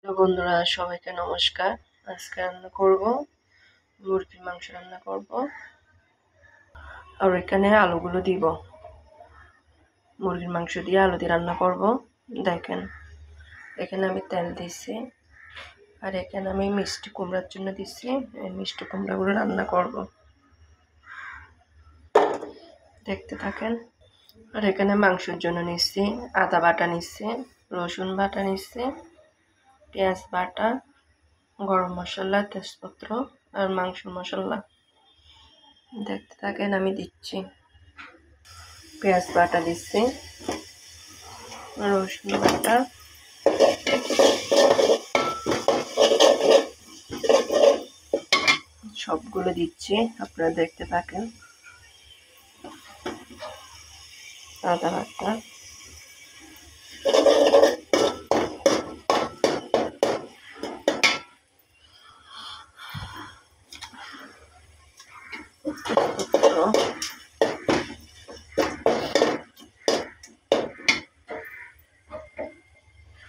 Hello বন্ধুরা, সবাইকে নমস্কার। আজকে রান্না করব মুরগির মাংস রান্না করব। আর এখানে আলুগুলো দিব। মুরগির মাংস দিয়ে আলু দিয়ে রান্না করব। দেখেন, এখানে আমি তেল দিছি, আর এখানে আমি মিষ্টি কুমড়ার জন্য দিচ্ছি। এই মিষ্টি কুমড়াগুলো রান্না করব, দেখতে থাকেন। আর এখানে মাংসের জন্য নিচ্ছি আদা বাটা, নিচ্ছি রসুন বাটা, নিচ্ছি পেঁয়াজ বাটা, গরম মশলা, তেজপত্র আর মাংস মশলা। দেখতে থাকেন, আমি দিচ্ছি। পেঁয়াজ বাটা দিচ্ছি, রসুন বাটা, সবগুলো দিচ্ছি, আপনারা দেখতে থাকেন। আদা বাটা,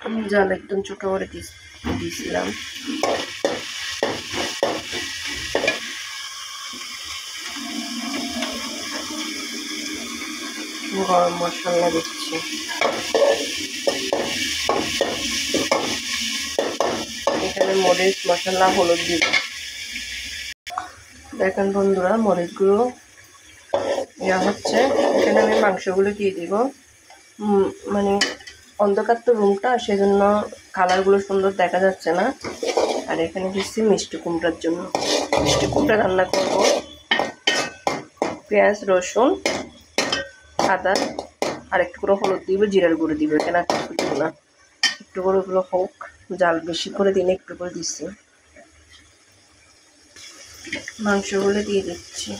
আমি জাল একদম ছোট করে দিয়েছিলাম। গরম মশলা দিচ্ছি, এখানে মরিচ মশলা, হলুদ দিব। দেখেন বন্ধুরা, মরিচগুলো ইয়া হচ্ছে। এখানে আমি মাংসগুলো দিয়ে দিব। মানে অন্ধকার তো রুমটা, সেজন্য কালারগুলো সুন্দর দেখা যাচ্ছে না। আর এখানে দিচ্ছি মিষ্টি কুমড়ার জন্য। মিষ্টি কুমড়া রান্না করব। পেঁয়াজ, রসুন, আদা, আর একটু করে হলুদ দিব, জিরার গুঁড়ো দিব। এখানে আর কিছু দিব না। একটু করে ওগুলো হোক, জাল বেশি করে দিলে একটু করে দিচ্ছি। মাংসগুলো দিয়ে দিচ্ছি।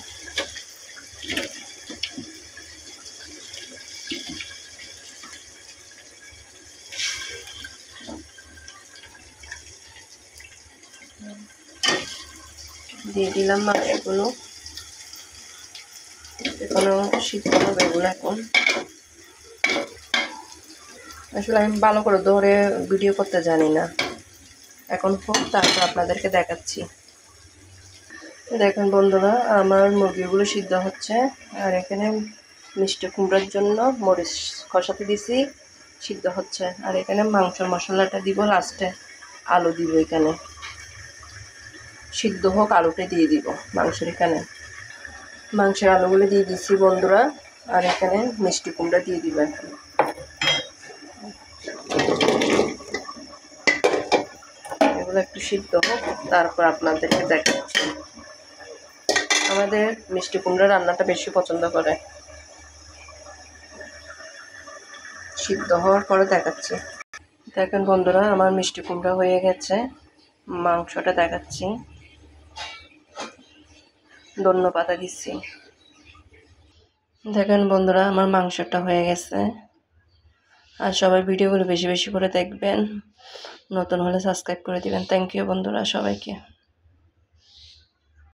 দিয়ে দিলাম মাংসগুলো। এখনো সিদ্ধ হবে এগুলো। এখন আসলে আমি ভালো করে ধরে ভিডিও করতে জানি না। এখন হোক, তারপর আপনাদেরকে দেখাচ্ছি। দেখেন বন্ধুরা, আমার মুরগিগুলো সিদ্ধ হচ্ছে। আর এখানে মিষ্টি কুমড়ার জন্য মরিচ কষাতে দিছি, সিদ্ধ হচ্ছে। আর এখানে মাংসের মশলাটা দিব লাস্টে। আলু দিব এখানে, সিদ্ধ হোক, আলুটা দিয়ে দিব মাংসের। এখানে মাংসের আলুগুলো দিয়ে দিচ্ছি বন্ধুরা। আর এখানে মিষ্টি কুমড়া দিয়ে দিব। এখন এগুলো একটু সিদ্ধ হোক, তারপর আপনাদেরকে দেখাচ্ছি। আমাদের মিষ্টি কুমড়া রান্নাটা বেশি পছন্দ করে। সিদ্ধ হওয়ার পরে দেখাচ্ছি। দেখেন বন্ধুরা, আমার মিষ্টি কুমড়া হয়ে গেছে। মাংসটা দেখাচ্ছি। ধনে পাতা দিচ্ছি। দেখেন বন্ধুরা, আমার মাংসটা হয়ে গেছে। আর সবাই ভিডিওগুলো বেশি বেশি করে দেখবেন। নতুন হলে সাবস্ক্রাইব করে দিবেন। থ্যাংক ইউ বন্ধুরা, সবাইকে।